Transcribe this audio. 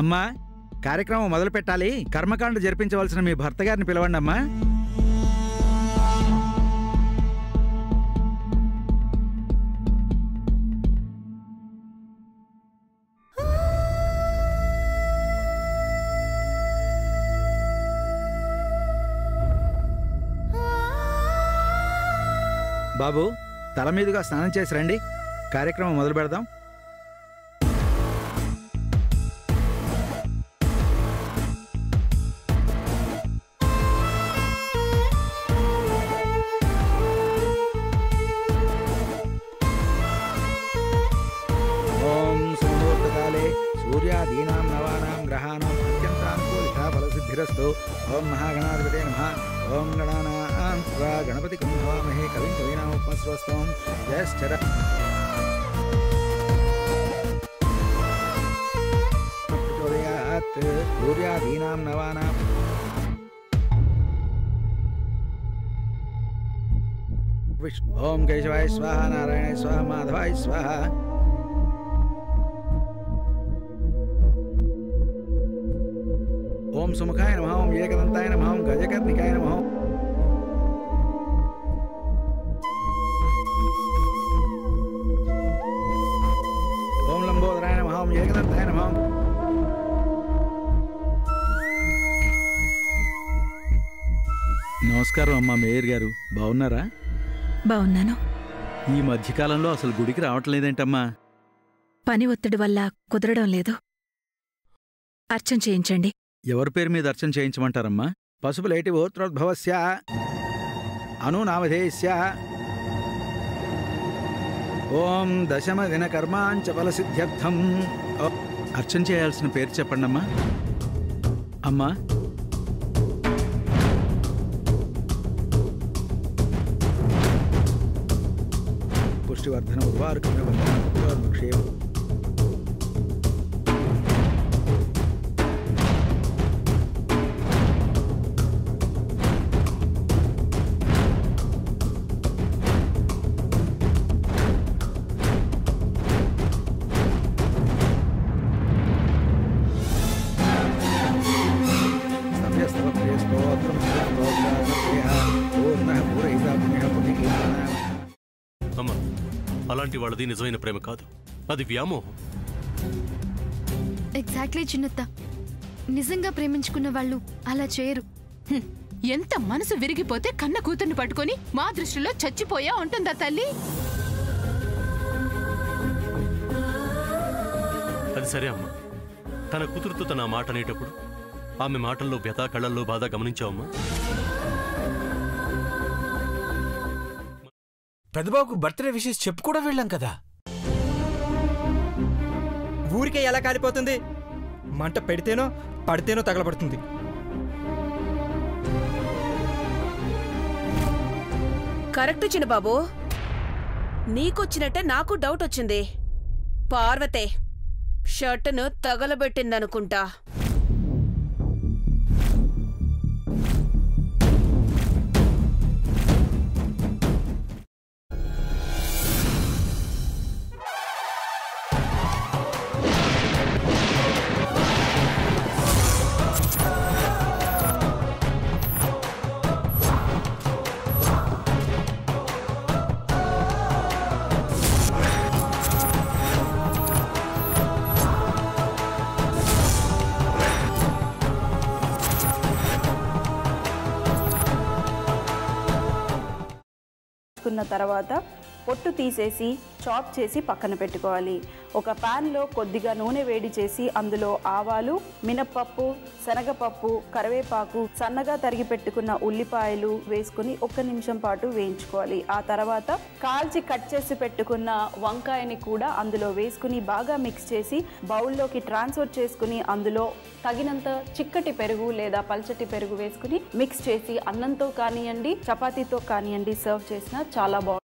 అమ్మా, కార్యక్రమం మొదలు పెట్టాలి. కర్మకాండ జరిపించవలసిన మీ భర్త గారిని పిలవండి అమ్మా. బాబు, తల మీదుగా స్నానం చేసి రండి. కార్యక్రమం మొదలు పెడదాం. ఓం సుముహూర్తకాలే సూర్యాదీనాం నవానాం గ్రహాణాం అత్యంతానుకూలితా ఫలసిద్ధిరస్తు. ఓం మహాగణాధిపతే నమః. ఓం గణానాం త్వా గణపతికం హవామహే కవిం కవీనాముపమశ్రవస్తవం జ్యేష్ఠర ప్రచోదయాత్. సూర్యాదీనాం నవానాం ఓం కేశవాయ స్వాహ, నారాయణాయ స్వాహ, మాధవాయ స్వాహ. ఓం సుముఖాయ నమః. ఓం ఏకదంతాయ నమః. ఓం గజకర్ణికాయ నమః. ఓం లంబోదరాయ నమః. ఓం ఏకదంతాయ నమః. నమస్కారం అమ్మా మేయర్ గారు, బాగున్నారా? బాగున్నాను. ఈ మధ్యకాలంలో అసలు గుడికి రావట్లేదేంటమ్మా? పని ఒత్తిడి వల్ల కుదరడం లేదు. అర్చన చేయించండి. ఎవరి పేరు మీద అర్చన చేయించమంటారమ్మా? పశుపులేటి గోత్రోద్భవస్య అనునామధేయస్య ఓం దశమ దిన కర్మాంచ ఫలసిద్ధ్యర్థం. అర్చన చేయాల్సిన పేరు చెప్పండమ్మా. అమ్మా, పుష్టివర్ధన ఉద్వారకమేక్షేమ. అమ్మా, అలాంటి వాళ్ళది నిజమైన ప్రేమ కాదు, అది వ్యామోహం. ఎగ్జాక్ట్లీ చిన్నత్త. నిజంగా ప్రేమించుకున్న వాళ్ళు అలా చేయరు. ఎంత మనసు విరిగిపోతే కన్న కూతుర్ని పట్టుకొని మా దృష్టిలో చచ్చిపోయా ఉంటుందా తల్లి? అది సరే అమ్మా, తన కూతురుతో తన మాట అనేటప్పుడు ఆమె మాటల్లో వ్యథ, కళ్ళల్లో బాధ గమనించావమ్మా? పెద్దబాబుకు బర్త్డే విషెస్ చెప్పు కూడా వెళ్ళాం కదా. ఊరికే ఎలా కాలిపోతుంది? మంట పెడితేనో పడితేనో తగలబడుతుంది. కరెక్ట్ చిన్నబాబు, నీకొచ్చినట్టే నాకు డౌట్ వచ్చింది. పార్వతే షర్టును తగలబెట్టిందనుకుంటా. తర్వాత పొట్టు తీసేసి చాప్ చేసి పక్కన పెట్టుకోవాలి. ఒక ప్యాన్లో కొద్దిగా నూనె వేడి చేసి అందులో ఆవాలు, మినప్పప్పు, శనగపప్పు, కరివేపాకు, సన్నగా తరిగి పెట్టుకున్న ఉల్లిపాయలు వేసుకుని 1 నిమిషం పాటు వేయించుకోవాలి. ఆ తర్వాత కాల్చి కట్ చేసి పెట్టుకున్న వంకాయని కూడా అందులో వేసుకుని బాగా మిక్స్ చేసి బౌల్లోకి ట్రాన్స్ఫర్ చేసుకుని అందులో తగినంత చిక్కటి పెరుగు లేదా పల్చటి పెరుగు వేసుకుని మిక్స్ చేసి అన్నంతో కానివ్వండి, చపాతీతో కానివ్వండి సర్వ్ చేసినా చాలా బాగుంటుంది.